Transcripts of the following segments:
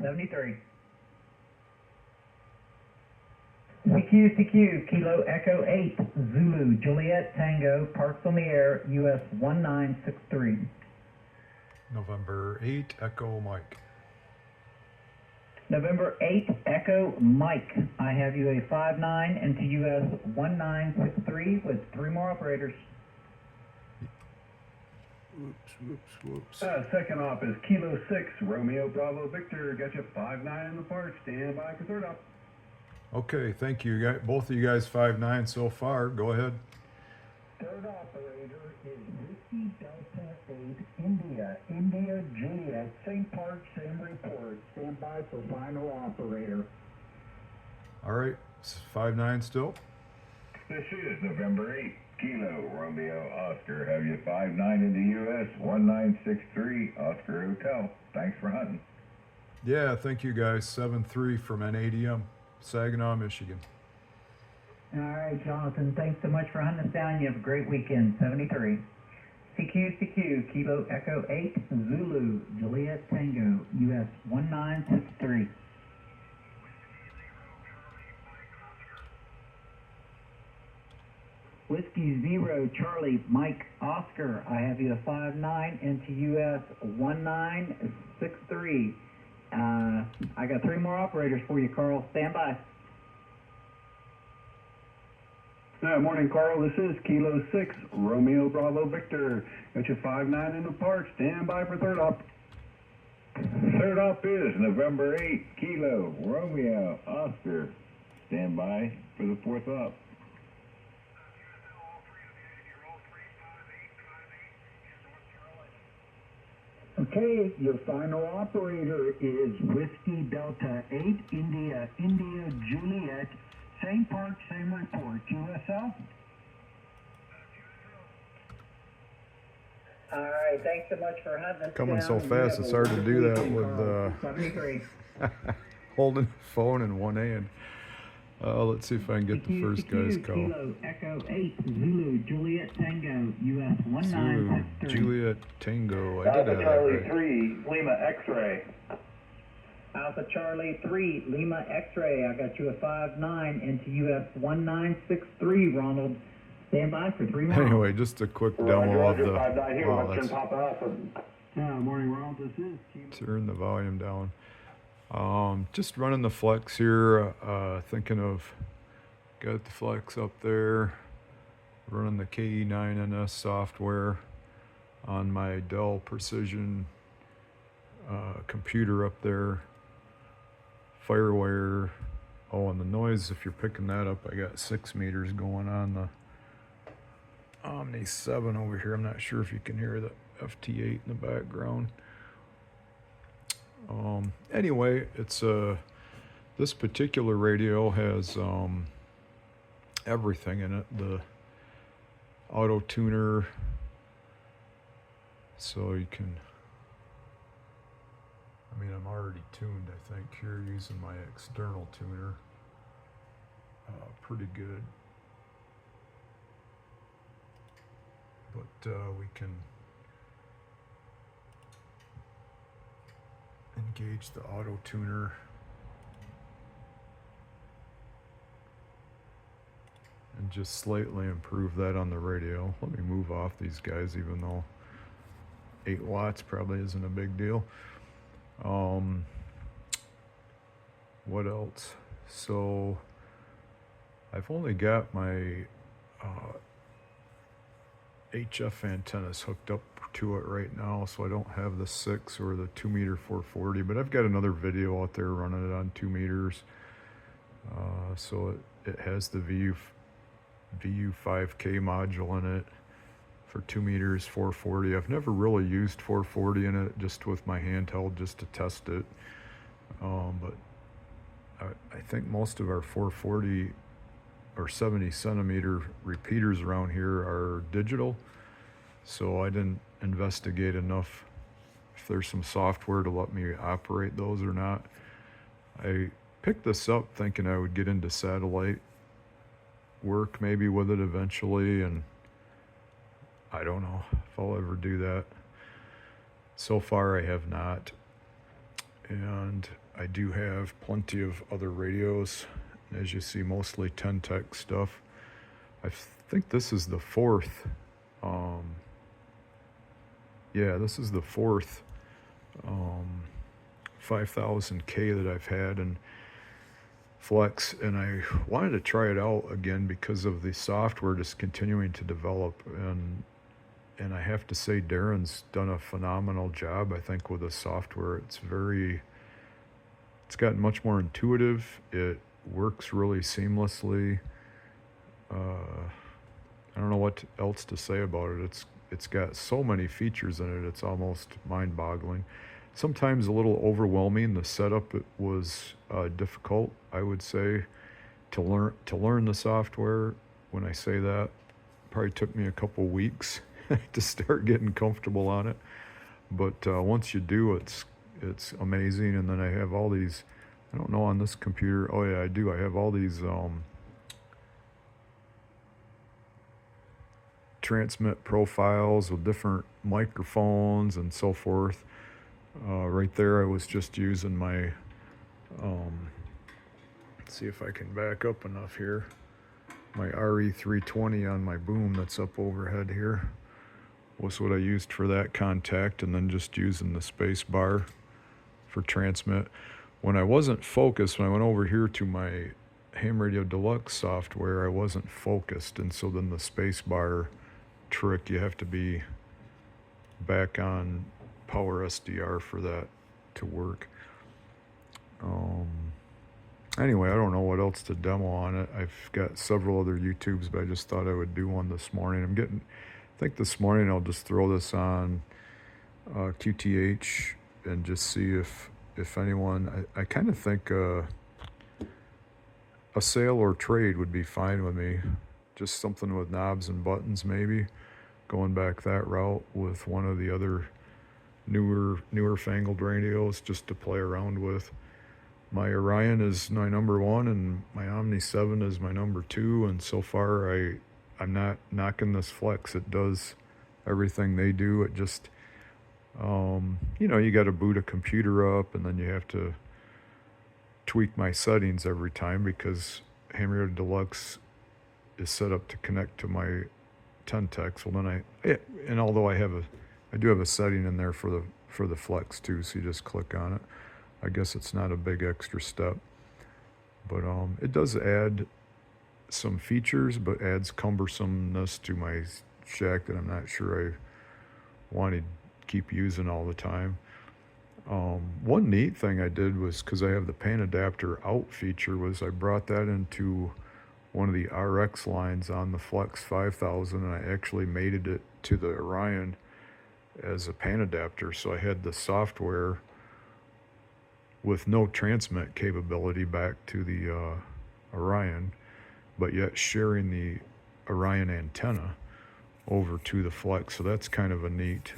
73. CQ, Kilo Echo 8, Zulu, Juliet Tango, Parks on the Air, US 1963. November 8, Echo Mike. November 8, Echo Mike. I have you a 59 into US 1963 with 3 more operators. Whoops. Second op is Kilo 6, Romeo Bravo Victor. Got you 5-9 in the park. Stand by for third op. Okay, thank you. Both of you guys 5-9 so far. Go ahead. Third operator is Whiskey Delta 8, India Juliet, same part, same report. Stand by for final operator. All right, 5-9 still. This is November 8, Kilo Romeo Oscar. Have you 5-9 into US 1963 Oscar Hotel. Thanks for hunting. Yeah, thank you guys. 7-3 from NADM, Saginaw, Michigan. All right, Jonathan, thanks so much for hunting us down. You have a great weekend. 73. CQ, Kilo Echo 8, Zulu, Juliet Tango, US 1963. Whiskey 0, Charlie, Mike, Oscar. I have you a 5-9 into US 1963. I got 3 more operators for you, Carl. Stand by. Morning, Carl. This is Kilo 6, Romeo Bravo Victor. Got you 5-9 in the park. Stand by for third op. Third op is November 8, Kilo Romeo Oscar. Stand by for the fourth op. Okay, your final operator is Whiskey Delta 8, India Juliet, same part, same report, USL. All right, thanks so much for having us. Coming so fast, it's hard to do that with 73. holding the phone in one hand. Let's see if I can get the first guy's call. Kilo Echo 8, Zulu, Juliet Tango, US Zulu, 1963. Juliet Tango. I did Alpha have that Charlie right. 3, Lima X-Ray. Alpha Charlie 3, Lima X-Ray. I got you a 5-9 into US 1963, Ronald. Stand by for 3 more. Anyway, just a quick demo of the. Wow, that's, Morning, Ronald. This is turn the volume down. Just running the flex here, thinking of, got the flex up there, running the KE9NS software on my Dell Precision computer up there, Firewire. Oh, and the noise, if you're picking that up, I got 6 meters going on the Omni 7 over here. I'm not sure if you can hear the FT8 in the background. Anyway, it's this particular radio has everything in it. The auto tuner, so you can, I mean, I'm already tuned, I think, here using my external tuner. Pretty good. But we can engage the auto tuner and just slightly improve that on the radio. Let me move off these guys, even though 8 watts probably isn't a big deal. What else? So I've only got my HF antennas hooked up to it right now, so I don't have the 6 or the 2 meter 440, but I've got another video out there running it on 2 meters. So it has the VU5K module in it for 2 meters 440. I've never really used 440 in it, just with my handheld, just to test it. But I think most of our 440 or 70 centimeter repeaters around here are digital, so I didn't investigate enough if there's some software to let me operate those or not. I picked this up thinking I would get into satellite work maybe with it eventually, and I don't know if I'll ever do that. So far I have not, and I do have plenty of other radios. As you see, mostly Ten-Tec stuff. I think this is the fourth. Yeah, this is the fourth 5000K that I've had in Flex, and I wanted to try it out again because of the software just continuing to develop, and I have to say Darren's done a phenomenal job, I think, with the software. It's gotten much more intuitive. It works really seamlessly. I don't know what else to say about it. It's got so many features in it, it's almost mind-boggling. Sometimes a little overwhelming. The setup was difficult, I would say, to learn the software. When I say that, probably took me a couple weeks to start getting comfortable on it. But once you do, it's amazing. And then I have all these, I don't know on this computer. Oh yeah, I do. I have all these transmit profiles with different microphones and so forth. Right there, I was just using my, let's see if I can back up enough here, my RE320 on my boom that's up overhead here was what I used for that contact, and then just using the space bar for transmit. When I wasn't focused, when I went over here to my Ham Radio Deluxe software, I wasn't focused, and so then the space bar trick, you have to be back on Power SDR for that to work. Anyway, I don't know what else to demo on it. I've got several other YouTubes, but I just thought I would do one this morning. I think this morning I'll just throw this on QTH and just see if anyone, I kind of think a sale or trade would be fine with me. Just something with knobs and buttons, maybe going back that route with one of the other newer fangled radios just to play around with. My Orion is my number one, and my Omni 7 is my number two, and so far I'm not knocking this Flex. It does everything they do. It just you got to boot a computer up, and then you have to tweak my settings every time because Ham Radio Deluxe is set up to connect to my Ten-Tecs. Well, then and although I do have a setting in there for the Flex too, so you just click on it. I guess it's not a big extra step, but it does add some features, but adds cumbersomeness to my shack that I'm not sure I want to keep using all the time. One neat thing I did was, because I have the pan adapter out feature, was I brought that into one of the RX lines on the Flex 5000, and I actually mated it to the Orion as a pan adapter. So I had the software with no transmit capability back to the Orion, but yet sharing the Orion antenna over to the Flex. So that's kind of a neat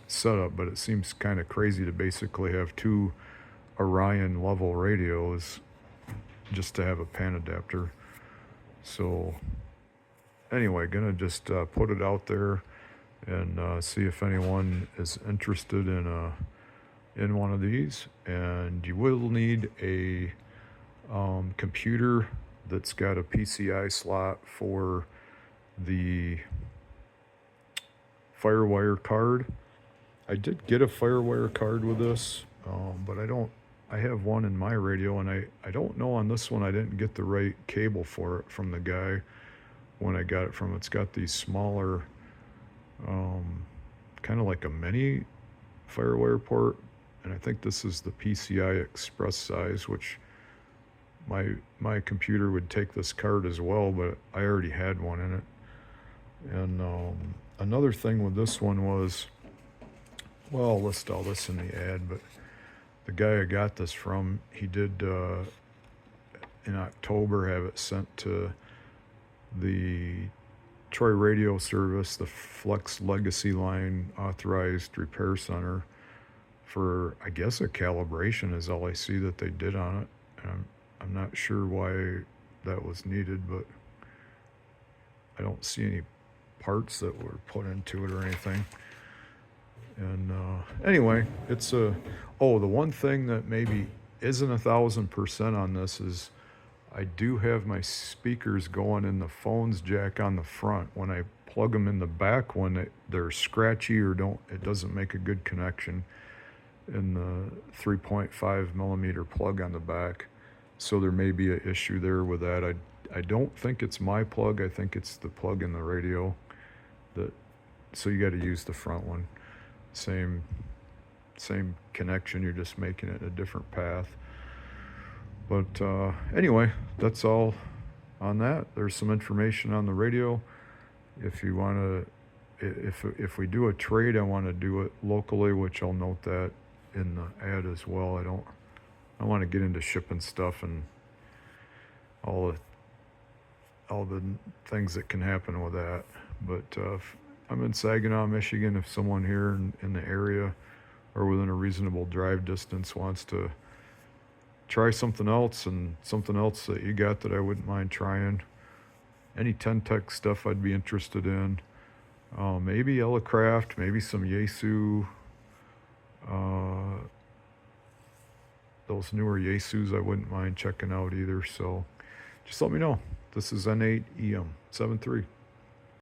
setup, but it seems kind of crazy to basically have two Orion level radios just to have a pan adapter. So anyway, gonna just put it out there and see if anyone is interested in one of these. And you will need a computer that's got a PCI slot for the FireWire card. I did get a FireWire card with this, but I have one in my radio, and I don't know on this one, I didn't get the right cable for it from the guy when I got it from. It's got these smaller, kind of like a mini FireWire port, and I think this is the PCI Express size, which my computer would take this card as well, but I already had one in it. And another thing with this one was, well, I'll list all this in the ad, but the guy I got this from, he did in October have it sent to the Troy Radio Service, the Flex Legacy Line Authorized Repair Center, for, I guess, a calibration is all I see that they did on it. And I'm not sure why that was needed, but I don't see any parts that were put into it or anything. And anyway, it's a. Oh, the one thing that maybe isn't 1,000% on this is I do have my speakers going in the phones jack on the front. When I plug them in the back one, they're scratchy or it doesn't make a good connection in the 3.5 millimeter plug on the back. So there may be an issue there with that. I don't think it's my plug. I think it's the plug in the radio. So you got to use the front one. Same connection. You're just making it a different path. But anyway, that's all on that. There's some information on the radio. If you want to, if we do a trade, I want to do it locally, which I'll note that in the ad as well. I want to get into shipping stuff and all the things that can happen with that. But I'm in Saginaw, Michigan. If someone here in the area or within a reasonable drive distance wants to try something else and something else that you got that I wouldn't mind trying, any Ten-Tech stuff I'd be interested in. Maybe Elecraft, maybe some Yaesu. Those newer Yaesus I wouldn't mind checking out either. So just let me know. This is N8EM 73.